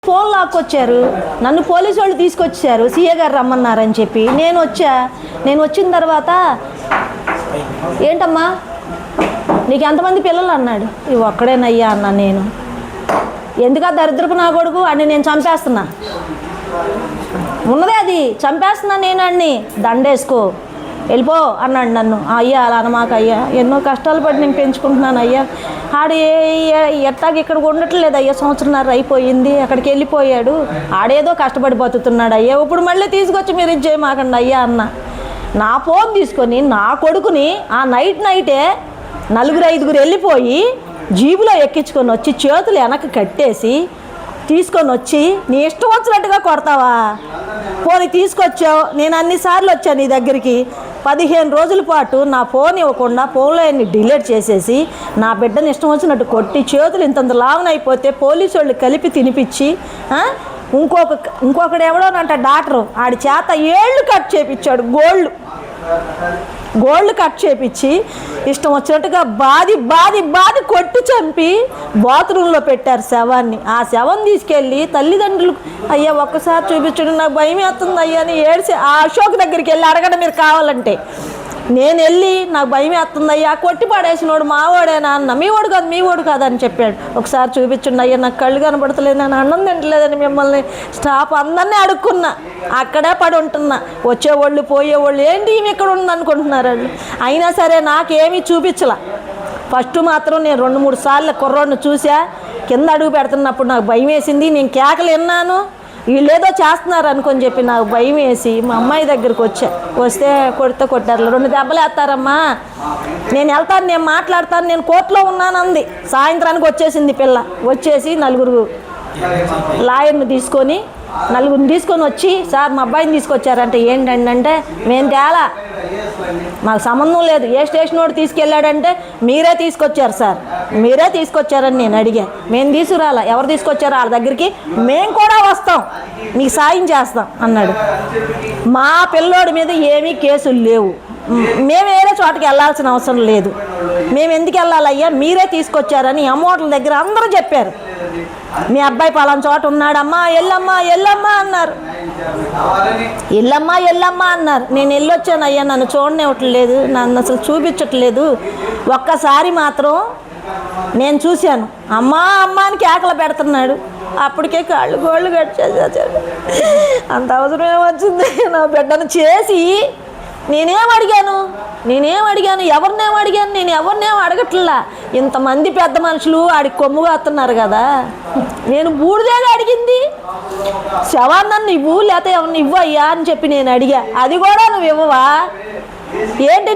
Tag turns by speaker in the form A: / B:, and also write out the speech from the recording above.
A: Phone లాక్కొచ్చారు, నన్ను police వాళ్ళు తీసుకొచ్చారు, సీఏ గారు రమ్మన్నారని చెప్పి నేను వచ్చిన తర్వాత ఏంటమ్మా నీకు ఎంతమంది పిల్లలు అన్నాడు. ఇవి ఒక్కడేనయ్యా అన్నా. నేను ఎందుకా దరిద్రపు నా కొడుకు అని నేను చంపేస్తున్నా, ఉన్నదే అది చంపేస్తున్నా నేను అన్ని, దండేసుకో వెళ్ళిపో అన్నాడు నన్ను. అయ్యా అలా అనమాక అయ్యా, ఎన్నో కష్టాలు పడి నేను పెంచుకుంటున్నాను అయ్యా, ఆడు ఎట్టాగా ఇక్కడ ఉండట్లేదు అయ్యా, సంవత్సరంన్నర అయిపోయింది, అక్కడికి వెళ్ళిపోయాడు, ఆడేదో కష్టపడి బతుకుతున్నాడు అయ్యా, ఇప్పుడు మళ్ళీ తీసుకొచ్చి మీరు ఇది చేయమాకండి అయ్యా అన్న. నా ఫోన్ తీసుకొని నా కొడుకుని ఆ నైటే 4-5 వెళ్ళిపోయి జీబులో ఎక్కించుకొని వచ్చి చేతులు వెనక్కి కట్టేసి తీసుకొని వచ్చి నీ ఇష్టం వచ్చినట్టుగా కొడతావా? పోనీ తీసుకొచ్చావు, నేను అన్నిసార్లు వచ్చాను నీ దగ్గరికి, 15 రోజుల పాటు నా ఫోన్ ఇవ్వకుండా ఫోన్లో అన్ని డిలీట్ చేసేసి నా బిడ్డని ఇష్టం వచ్చినట్టు కొట్టి చేతులు ఇంతంత లావునైపోతే పోలీసు వాళ్ళు కలిపి తినిపించి ఇంకొకడు ఎవడోనంట డాక్టరు ఆడి చేత ఏళ్ళు కట్ చేయించాడు, గోల్డ్ కట్ చేపించి ఇష్టం వచ్చినట్టుగా బాది కొట్టి చంపి బాత్రూంలో పెట్టారు శవాన్ని. ఆ శవం తీసుకెళ్ళి తల్లిదండ్రులు అయ్యా ఒక్కసారి చూపించడం నాకు భయం వేస్తుంది అయ్యా అని ఏడ్చి ఆ అశోక్ దగ్గరికి వెళ్ళి అడగండి మీరు కావాలంటే. నేను వెళ్ళి నాకు భయం వేస్తుంది అయ్యా, కొట్టి పడేసినోడు మావాడేనా అన్న. మీ వాడు కాదు అని చెప్పాడు. ఒకసారి చూపించండి అయ్యా, నాకు కళ్ళు కనబడతలేదు, నేను అన్నం తింటలేదని మిమ్మల్ని స్టాఫ్ అందరినీ అడుక్కున్నా, అక్కడే పడి ఉంటున్నా. వచ్చేవాళ్ళు పోయేవాళ్ళు ఏంటి ఈమె ఇక్కడ ఉంది అనుకుంటున్నారు వాళ్ళు. అయినా సరే నాకేమీ చూపించలా. ఫస్ట్ మాత్రం నేను 2-3 సార్లు కుర్రోడిని చూసా, కింద అడుగు పెడుతున్నప్పుడు నాకు భయం వేసింది, నేను కేకలు విన్నాను, వీళ్ళేదో చేస్తున్నారు అనుకొని చెప్పి నాకు భయం వేసి మా అమ్మాయి దగ్గరికి వస్తే కొట్టారు. 2 దెబ్బలు వేస్తారమ్మా, నేను వెళ్తాను, నేను మాట్లాడతాను, నేను కోర్టులో ఉన్నానంది. సాయంత్రానికి వచ్చేసింది పిల్ల, వచ్చేసి 4 లాయర్ని తీసుకొని 4 తీసుకొని వచ్చి సార్ మా అబ్బాయిని తీసుకొచ్చారంటే ఏంటండి అంటే మేము తేలా, మాకు సంబంధం లేదు, ఏ స్టేషన్ వాడు తీసుకెళ్ళాడంటే మీరే తీసుకొచ్చారు సార్, మీరే తీసుకొచ్చారని నేను అడిగా. మేము తీసుకురాలా, ఎవరు తీసుకొచ్చారో వాళ్ళ దగ్గరికి మేము కూడా వస్తాం, మీకు సాయం చేస్తాం అన్నాడు. మా పిల్లోడి మీద ఏమీ కేసులు లేవు, మేము వేరే చోటకి వెళ్ళాల్సిన అవసరం లేదు, మేము ఎందుకు వెళ్ళాలయ్యా, మీరే తీసుకొచ్చారని అమౌంట్ల దగ్గర అందరూ చెప్పారు. మీ అబ్బాయి పలానా చోట ఉన్నాడమ్మా, ఎల్లమ్మా అన్నారు, ఎల్లమ్మా అన్నారు. నేను వెళ్ళొచ్చాను అయ్యా, నన్ను చూడనివ్వట్లేదు, నన్ను అసలు చూపించట్లేదు. ఒక్కసారి మాత్రం నేను చూశాను, అమ్మా అని కేకలు పెడుతున్నాడు. అప్పటికే గోళ్ళు కట్ చేసేసాడు. అంత అవసరం ఏమొచ్చింది నా బిడ్డను చేసి. నేనేం అడిగాను, నేను ఎవరినేం అడగట్లా. ఇంతమంది పెద్ద మనుషులు ఆడికి కొమ్ముగా వస్తున్నారు కదా, నేను బూడిదేగా అడిగింది, శవాన్ని ఇవ్వు లేకపోతే ఎవరిని ఇవ్వు అయ్యా అని చెప్పి నేను అడిగా. అది కూడా నువ్వు ఇవ్వవా ఏంటి?